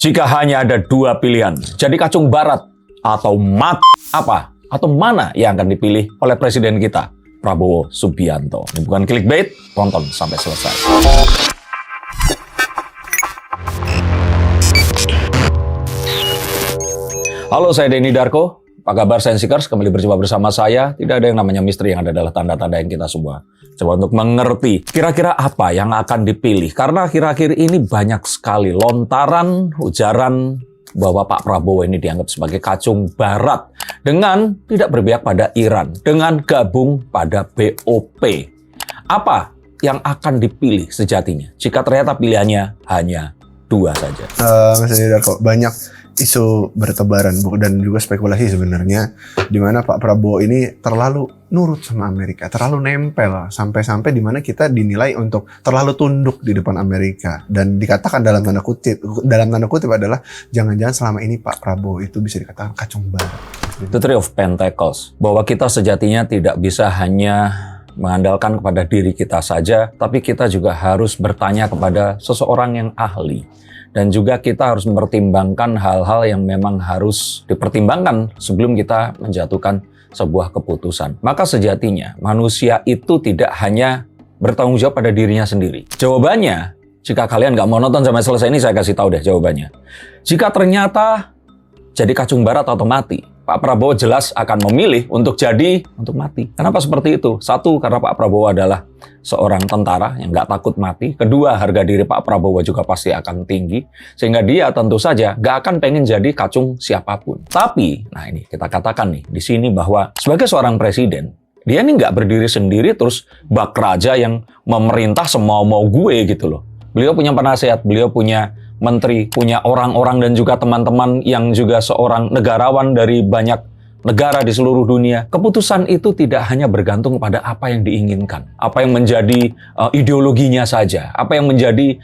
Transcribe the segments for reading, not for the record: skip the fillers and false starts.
Jika hanya ada dua pilihan, jadi kacung barat atau mati, apa atau mana yang akan dipilih oleh presiden kita, Prabowo Subianto? Ini bukan clickbait, tonton sampai selesai. Halo, saya Denny Darko. Apa kabar Sensikers? Kembali berjumpa bersama saya. Tidak ada yang namanya misteri, yang ada adalah tanda-tanda yang kita semua coba untuk mengerti kira-kira apa yang akan dipilih. Karena akhir-akhir ini banyak sekali lontaran, ujaran bahwa Pak Prabowo ini dianggap sebagai kacung barat dengan tidak berpihak pada Iran, dengan gabung pada BOP. Apa yang akan dipilih sejatinya jika ternyata pilihannya hanya dua saja? Mas Darko, banyak isu bertebaran dan juga spekulasi sebenarnya di mana Pak Prabowo ini terlalu nurut sama Amerika, terlalu nempel sampai-sampai di mana kita dinilai untuk terlalu tunduk di depan Amerika, dan dikatakan dalam tanda kutip adalah jangan-jangan selama ini Pak Prabowo itu bisa dikatakan kacung barat. The Three of Pentacles, bahwa kita sejatinya tidak bisa hanya mengandalkan kepada diri kita saja, tapi kita juga harus bertanya kepada seseorang yang ahli. Dan juga kita harus mempertimbangkan hal-hal yang memang harus dipertimbangkan sebelum kita menjatuhkan sebuah keputusan. Maka sejatinya manusia itu tidak hanya bertanggung jawab pada dirinya sendiri. Jawabannya, jika kalian nggak mau nonton sampai selesai ini, saya kasih tahu deh jawabannya. Jika ternyata jadi kacung barat atau mati, Pak Prabowo jelas akan memilih untuk mati. Kenapa seperti itu? Satu, karena Pak Prabowo adalah seorang tentara yang nggak takut mati. Kedua, harga diri Pak Prabowo juga pasti akan tinggi. Sehingga dia tentu saja nggak akan pengen jadi kacung siapapun. Tapi, nah ini kita katakan nih di sini bahwa sebagai seorang presiden, dia ini nggak berdiri sendiri terus bak raja yang memerintah semau-mau gue gitu loh. Beliau punya penasehat, beliau punya menteri, punya orang-orang dan juga teman-teman yang juga seorang negarawan dari banyak negara di seluruh dunia. Keputusan itu tidak hanya bergantung pada apa yang diinginkan, apa yang menjadi ideologinya saja, apa yang menjadi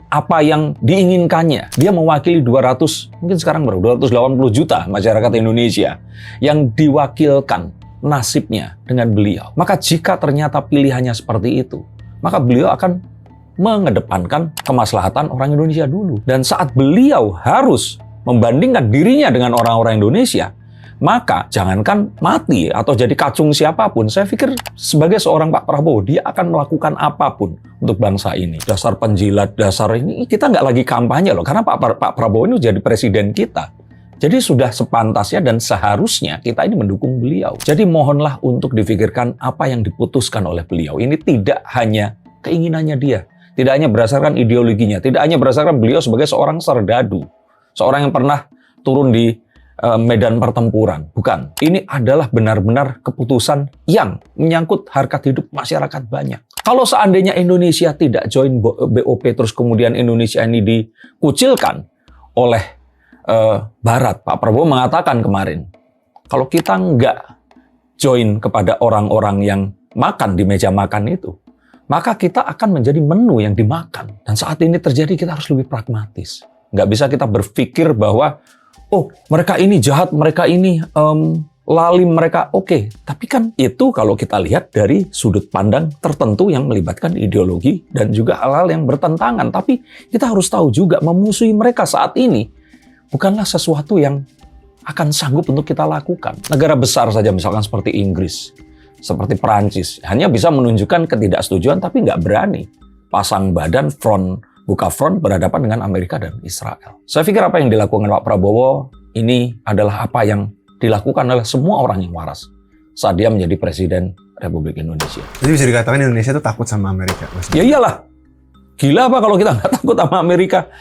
apa yang diinginkannya. Dia mewakili 200, mungkin sekarang baru 280 juta masyarakat Indonesia yang diwakilkan nasibnya dengan beliau. Maka jika ternyata pilihannya seperti itu, maka beliau akan mengedepankan kemaslahatan orang Indonesia dulu. Dan saat beliau harus membandingkan dirinya dengan orang-orang Indonesia, maka jangankan mati atau jadi kacung siapapun, saya pikir sebagai seorang Pak Prabowo, dia akan melakukan apapun untuk bangsa ini. Dasar penjilat, dasar ini, kita nggak lagi kampanye loh, karena Pak Prabowo ini jadi presiden kita. Jadi sudah sepantasnya dan seharusnya kita ini mendukung beliau. Jadi mohonlah untuk difikirkan apa yang diputuskan oleh beliau. Ini tidak hanya keinginannya dia, tidak hanya berdasarkan ideologinya, tidak hanya berdasarkan beliau sebagai seorang serdadu, seorang yang pernah turun di medan pertempuran. Bukan. Ini adalah benar-benar keputusan yang menyangkut harkat hidup masyarakat banyak. Kalau seandainya Indonesia tidak join BOP, terus kemudian Indonesia ini dikucilkan oleh Barat, Pak Prabowo mengatakan kemarin, kalau kita nggak join kepada orang-orang yang makan di meja makan itu, maka kita akan menjadi menu yang dimakan. Dan saat ini terjadi, kita harus lebih pragmatis. Nggak bisa kita berpikir bahwa, oh mereka ini jahat, mereka ini lalim, mereka oke. Tapi kan itu kalau kita lihat dari sudut pandang tertentu yang melibatkan ideologi dan juga hal-hal yang bertentangan. Tapi kita harus tahu juga memusuhi mereka saat ini bukanlah sesuatu yang akan sanggup untuk kita lakukan. Negara besar saja misalkan seperti Inggris, seperti Perancis, hanya bisa menunjukkan ketidaksetujuan tapi nggak berani pasang badan buka front berhadapan dengan Amerika dan Israel. Saya pikir apa yang dilakukan Pak Prabowo ini adalah apa yang dilakukan oleh semua orang yang waras saat dia menjadi Presiden Republik Indonesia. Jadi bisa dikatakan Indonesia itu takut sama Amerika, Mas? Ya iyalah. Gila apa kalau kita nggak takut sama Amerika?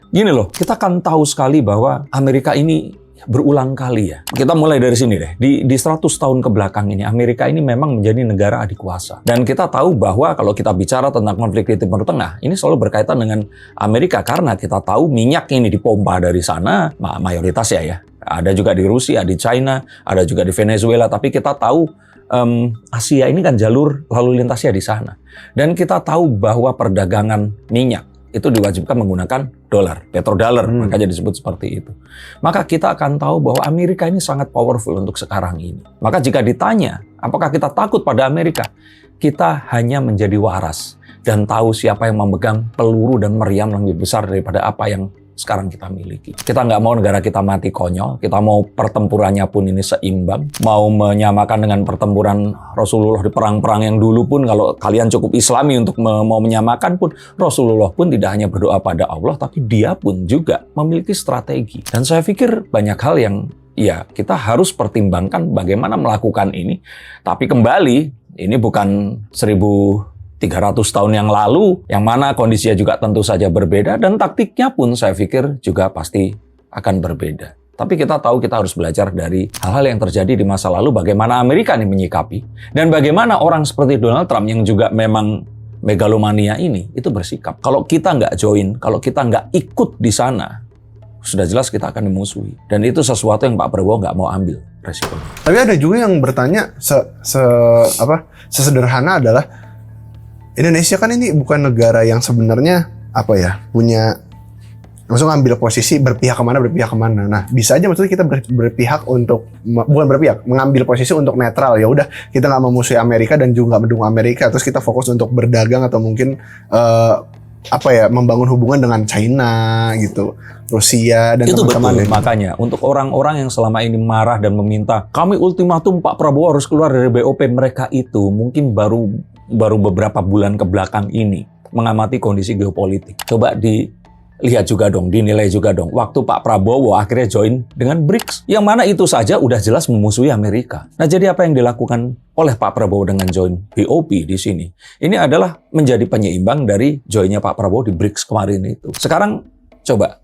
Gini loh, kita kan tahu sekali bahwa Amerika ini berulang kali ya. Kita mulai dari sini deh. Di 100 tahun ke belakang ini, Amerika ini memang menjadi negara adikuasa. Dan kita tahu bahwa kalau kita bicara tentang konflik di Timur Tengah, ini selalu berkaitan dengan Amerika. Karena kita tahu minyak ini dipompa dari sana, mayoritas ya. Ada juga di Rusia, di China, ada juga di Venezuela. Tapi kita tahu Asia ini kan jalur lalu lintasnya di sana. Dan kita tahu bahwa perdagangan minyak itu diwajibkan menggunakan dolar, petrodollar, makanya disebut seperti itu. Maka kita akan tahu bahwa Amerika ini sangat powerful untuk sekarang ini. Maka jika ditanya, apakah kita takut pada Amerika? Kita hanya menjadi waras dan tahu siapa yang memegang peluru dan meriam yang lebih besar daripada apa yang sekarang kita miliki. Kita nggak mau negara kita mati konyol, kita mau pertempurannya pun ini seimbang, mau menyamakan dengan pertempuran Rasulullah di perang-perang yang dulu pun, kalau kalian cukup islami untuk mau menyamakan pun, Rasulullah pun tidak hanya berdoa pada Allah, tapi dia pun juga memiliki strategi. Dan saya pikir banyak hal yang ya kita harus pertimbangkan bagaimana melakukan ini. Tapi kembali, ini bukan 1300 tahun yang lalu, yang mana kondisinya juga tentu saja berbeda, dan taktiknya pun saya pikir juga pasti akan berbeda. Tapi kita tahu kita harus belajar dari hal-hal yang terjadi di masa lalu, bagaimana Amerika ini menyikapi, dan bagaimana orang seperti Donald Trump yang juga memang megalomania ini, itu bersikap. Kalau kita nggak join, kalau kita nggak ikut di sana, sudah jelas kita akan dimusuhi. Dan itu sesuatu yang Pak Prabowo nggak mau ambil resikonya. Tapi ada juga yang bertanya, sesederhana adalah, Indonesia kan ini bukan negara yang sebenarnya punya, maksudnya ngambil posisi berpihak kemana. Nah, bisa aja maksudnya kita berpihak untuk, bukan berpihak, mengambil posisi untuk netral. Ya udah, kita nggak memusuhi Amerika dan juga nggak mendukung Amerika. Terus kita fokus untuk berdagang atau mungkin membangun hubungan dengan China gitu, Rusia dan teman-teman. Itu betul. Makanya untuk orang-orang yang selama ini marah dan meminta kami ultimatum Pak Prabowo harus keluar dari BOP, mereka itu mungkin baru beberapa bulan ke belakang ini mengamati kondisi geopolitik. Coba dilihat juga dong, dinilai juga dong. Waktu Pak Prabowo akhirnya join dengan BRICS, yang mana itu saja udah jelas memusuhi Amerika. Nah, jadi apa yang dilakukan oleh Pak Prabowo dengan join BOP di sini? Ini adalah menjadi penyeimbang dari joinnya Pak Prabowo di BRICS kemarin itu. Sekarang coba,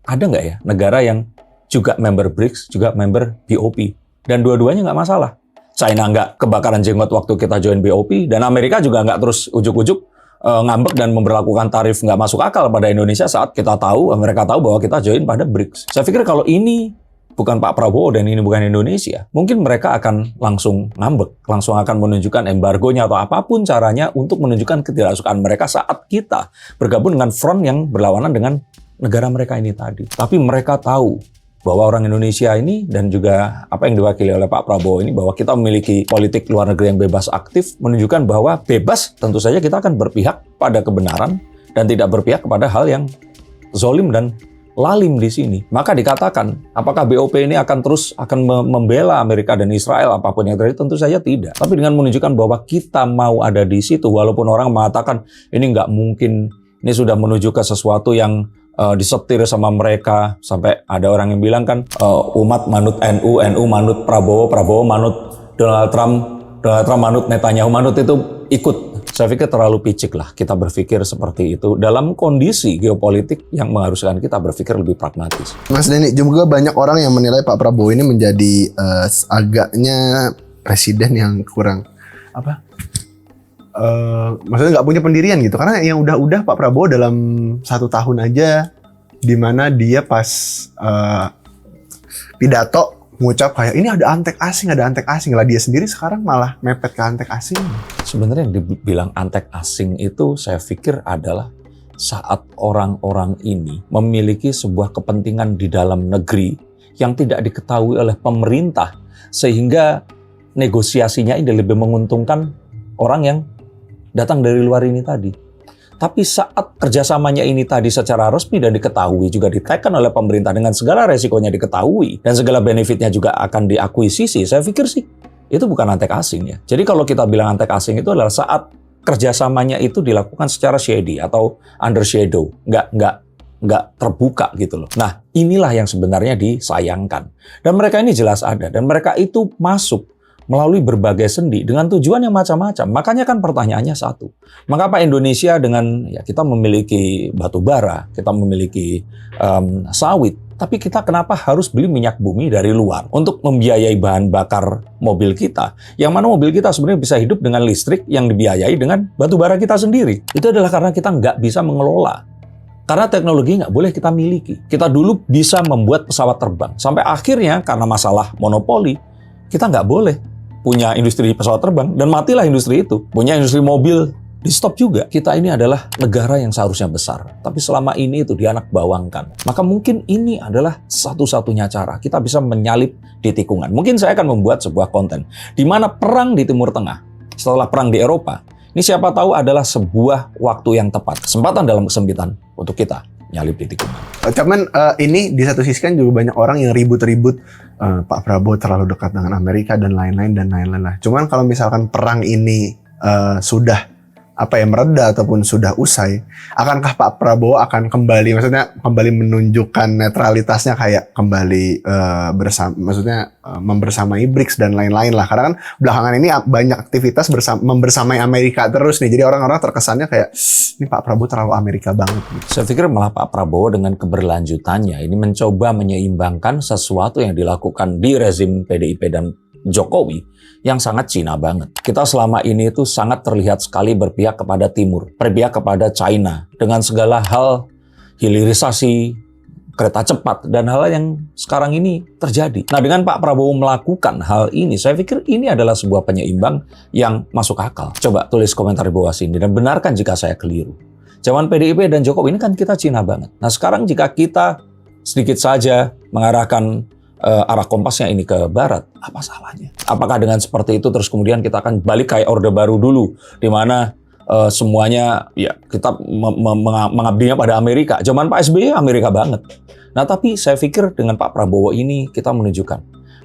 ada nggak ya negara yang juga member BRICS, juga member BOP, dan dua-duanya nggak masalah? China nggak kebakaran jenggot waktu kita join BOP, dan Amerika juga nggak terus ujuk-ujuk ngambek dan memberlakukan tarif nggak masuk akal pada Indonesia saat mereka tahu bahwa kita join pada BRICS. Saya pikir kalau ini bukan Pak Prabowo dan ini bukan Indonesia, mungkin mereka akan langsung ngambek, langsung akan menunjukkan embargonya atau apapun caranya untuk menunjukkan ketidaksukaan mereka saat kita bergabung dengan front yang berlawanan dengan negara mereka ini tadi. Tapi mereka tahu bahwa orang Indonesia ini dan juga apa yang diwakili oleh Pak Prabowo ini, bahwa kita memiliki politik luar negeri yang bebas aktif, menunjukkan bahwa bebas tentu saja kita akan berpihak pada kebenaran dan tidak berpihak kepada hal yang zolim dan lalim di sini. Maka dikatakan, apakah BOP ini akan membela Amerika dan Israel apapun yang terjadi? Tentu saja tidak. Tapi dengan menunjukkan bahwa kita mau ada di situ, walaupun orang mengatakan ini nggak mungkin, ini sudah menuju ke sesuatu yang disetir sama mereka, sampai ada orang yang bilang kan umat manut NU, NU manut Prabowo, Prabowo manut Donald Trump, Donald Trump manut Netanyahu, manut itu ikut. Saya pikir terlalu picik lah kita berpikir seperti itu dalam kondisi geopolitik yang mengharuskan kita berpikir lebih pragmatis. Mas Denny, juga banyak orang yang menilai Pak Prabowo ini menjadi agaknya presiden yang kurang maksudnya nggak punya pendirian gitu, karena yang udah Pak Prabowo dalam 1 tahun aja, di mana dia pas pidato mengucap kayak ini ada antek asing lah, dia sendiri sekarang malah mepet ke antek asing. Sebenarnya yang dibilang antek asing itu saya pikir adalah saat orang-orang ini memiliki sebuah kepentingan di dalam negeri yang tidak diketahui oleh pemerintah, sehingga negosiasinya ini lebih menguntungkan orang yang datang dari luar ini tadi. Tapi saat kerjasamanya ini tadi secara resmi dan diketahui, juga ditekan oleh pemerintah dengan segala resikonya diketahui, dan segala benefitnya juga akan diakuisisi, saya pikir sih itu bukan antek asing ya. Jadi kalau kita bilang antek asing itu adalah saat kerjasamanya itu dilakukan secara shady atau under shadow, nggak terbuka gitu loh. Nah, inilah yang sebenarnya disayangkan. Dan mereka ini jelas ada, dan mereka itu masuk melalui berbagai sendi dengan tujuan yang macam-macam. Makanya kan pertanyaannya satu, mengapa Indonesia dengan kita memiliki batu bara, kita memiliki sawit, tapi kita kenapa harus beli minyak bumi dari luar untuk membiayai bahan bakar mobil kita, yang mana mobil kita sebenarnya bisa hidup dengan listrik yang dibiayai dengan batu bara kita sendiri? Itu adalah karena kita nggak bisa mengelola. Karena teknologi nggak boleh kita miliki. Kita dulu bisa membuat pesawat terbang, sampai akhirnya karena masalah monopoli, kita nggak boleh punya industri pesawat terbang, dan matilah industri itu. Punya industri mobil, di stop juga. Kita ini adalah negara yang seharusnya besar, tapi selama ini itu dianak bawangkan. Maka mungkin ini adalah satu-satunya cara kita bisa menyalip di tikungan. Mungkin saya akan membuat sebuah konten di mana perang di Timur Tengah setelah perang di Eropa, ini siapa tahu adalah sebuah waktu yang tepat, kesempatan dalam kesempitan untuk kita nyalip di tikungan. Cuman ini di satu sisi kan juga banyak orang yang ribut-ribut Pak Prabowo terlalu dekat dengan Amerika dan lain-lain lah. Cuman kalau misalkan perang ini sudah mereda ataupun sudah usai, akankah Pak Prabowo akan kembali, maksudnya kembali menunjukkan netralitasnya kayak kembali membersamai BRICS dan lain-lain lah. Karena kan belakangan ini banyak aktivitas membersamai Amerika terus nih. Jadi orang-orang terkesannya kayak ini Pak Prabowo terlalu Amerika banget. Saya pikir malah Pak Prabowo dengan keberlanjutannya ini mencoba menyeimbangkan sesuatu yang dilakukan di rezim PDIP dan Jokowi yang sangat Cina banget. Kita selama ini itu sangat terlihat sekali berpihak kepada Timur, berpihak kepada China dengan segala hal hilirisasi, kereta cepat, dan hal yang sekarang ini terjadi. Nah, dengan Pak Prabowo melakukan hal ini, saya pikir ini adalah sebuah penyeimbang yang masuk akal. Coba tulis komentar di bawah sini dan benarkan jika saya keliru. Zaman PDIP dan Jokowi ini kan kita Cina banget. Nah, sekarang jika kita sedikit saja mengarahkan arah kompasnya ini ke barat, apa salahnya? Apakah dengan seperti itu terus kemudian kita akan balik kayak Orde Baru dulu, di mana semuanya ya kita mengabdinya pada Amerika. Zaman Pak SBY Amerika banget. Nah, tapi saya pikir dengan Pak Prabowo ini kita menunjukkan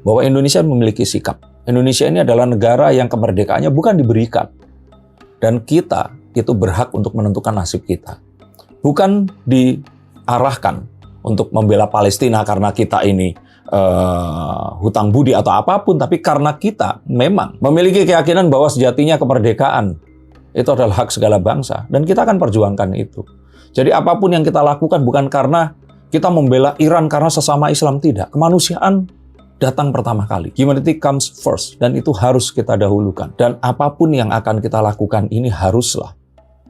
bahwa Indonesia memiliki sikap. Indonesia ini adalah negara yang kemerdekaannya bukan diberikan, dan kita itu berhak untuk menentukan nasib kita, bukan diarahkan untuk membela Palestina karena kita ini hutang budi atau apapun, tapi karena kita memang memiliki keyakinan bahwa sejatinya kemerdekaan itu adalah hak segala bangsa, dan kita akan perjuangkan itu. Jadi apapun yang kita lakukan bukan karena kita membela Iran karena sesama Islam, tidak. Kemanusiaan datang pertama kali. Humanity comes first, dan itu harus kita dahulukan. Dan apapun yang akan kita lakukan ini haruslah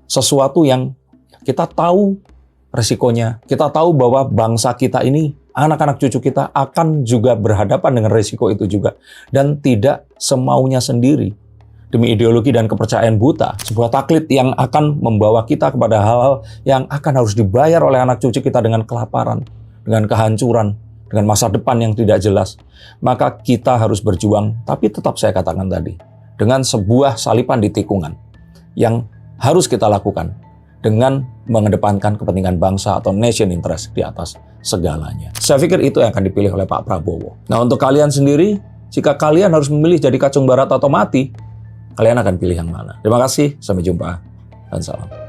sesuatu yang kita tahu resikonya. Kita tahu bahwa bangsa kita ini, anak-anak cucu kita akan juga berhadapan dengan resiko itu juga. Dan tidak semaunya sendiri. Demi ideologi dan kepercayaan buta. Sebuah taklid yang akan membawa kita kepada hal-hal yang akan harus dibayar oleh anak cucu kita dengan kelaparan, dengan kehancuran, dengan masa depan yang tidak jelas. Maka kita harus berjuang, tapi tetap saya katakan tadi, dengan sebuah salipan di tikungan yang harus kita lakukan dengan mengedepankan kepentingan bangsa atau nation interest di atas segalanya. Saya pikir itu yang akan dipilih oleh Pak Prabowo. Nah, untuk kalian sendiri, jika kalian harus memilih jadi kacung barat atau mati, kalian akan pilih yang mana? Terima kasih, sampai jumpa, dan salam.